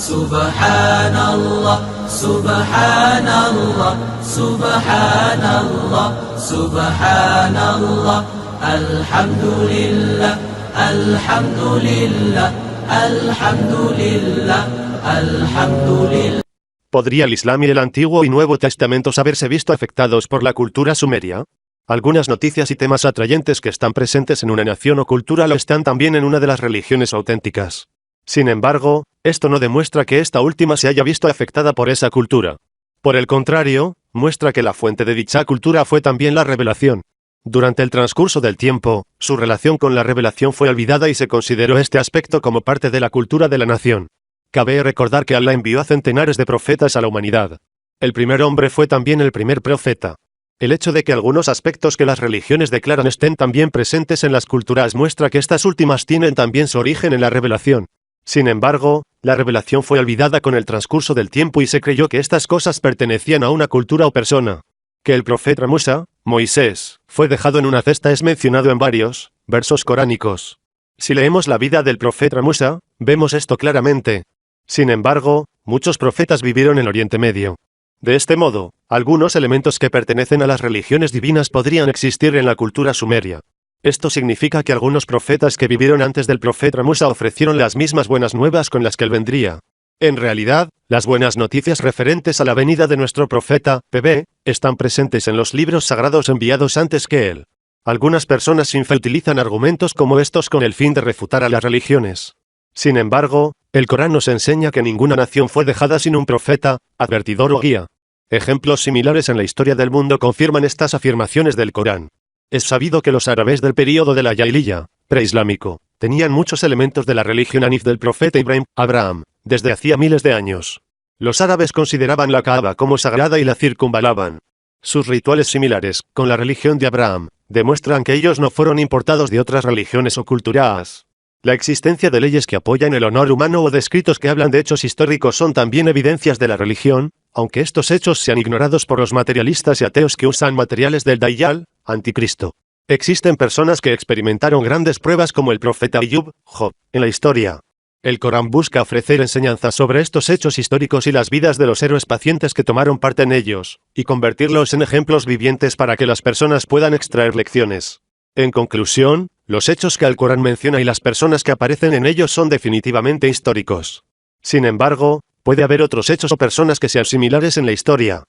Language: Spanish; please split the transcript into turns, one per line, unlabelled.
Subhanallah, Subhanallah, Subhanallah, Subhanallah, Alhamdulillah, Alhamdulillah, Alhamdulillah, Alhamdulillah.
¿Podría el Islam y el Antiguo y Nuevo Testamentos haberse visto afectados por la cultura sumeria? Algunas noticias y temas atrayentes que están presentes en una nación o cultura lo están también en una de las religiones auténticas. Sin embargo, esto no demuestra que esta última se haya visto afectada por esa cultura. Por el contrario, muestra que la fuente de dicha cultura fue también la revelación. Durante el transcurso del tiempo, su relación con la revelación fue olvidada y se consideró este aspecto como parte de la cultura de la nación. Cabe recordar que Allah envió a centenares de profetas a la humanidad. El primer hombre fue también el primer profeta. El hecho de que algunos aspectos que las religiones declaran estén también presentes en las culturas muestra que estas últimas tienen también su origen en la revelación. Sin embargo, la revelación fue olvidada con el transcurso del tiempo y se creyó que estas cosas pertenecían a una cultura o persona. Que el profeta Musa, Moisés, fue dejado en una cesta es mencionado en varios versos coránicos. Si leemos la vida del profeta Musa, vemos esto claramente. Sin embargo, muchos profetas vivieron en Oriente Medio. De este modo, algunos elementos que pertenecen a las religiones divinas podrían existir en la cultura sumeria. Esto significa que algunos profetas que vivieron antes del profeta Musa ofrecieron las mismas buenas nuevas con las que él vendría. En realidad, las buenas noticias referentes a la venida de nuestro profeta, PB, están presentes en los libros sagrados enviados antes que él. Algunas personas sin fe utilizan argumentos como estos con el fin de refutar a las religiones. Sin embargo, el Corán nos enseña que ninguna nación fue dejada sin un profeta, advertidor o guía. Ejemplos similares en la historia del mundo confirman estas afirmaciones del Corán. Es sabido que los árabes del período de la Jahiliya, preislámico, tenían muchos elementos de la religión hanif del profeta Ibrahim, Abraham, desde hacía miles de años. Los árabes consideraban la Kaaba como sagrada y la circunvalaban. Sus rituales similares, con la religión de Abraham, demuestran que ellos no fueron importados de otras religiones o culturas. La existencia de leyes que apoyan el honor humano o de escritos que hablan de hechos históricos son también evidencias de la religión, aunque estos hechos sean ignorados por los materialistas y ateos que usan materiales del Dajjal, anticristo. Existen personas que experimentaron grandes pruebas como el profeta Ayub, Job, en la historia. El Corán busca ofrecer enseñanzas sobre estos hechos históricos y las vidas de los héroes pacientes que tomaron parte en ellos, y convertirlos en ejemplos vivientes para que las personas puedan extraer lecciones. En conclusión, los hechos que el Corán menciona y las personas que aparecen en ellos son definitivamente históricos. Sin embargo, puede haber otros hechos o personas que sean similares en la historia,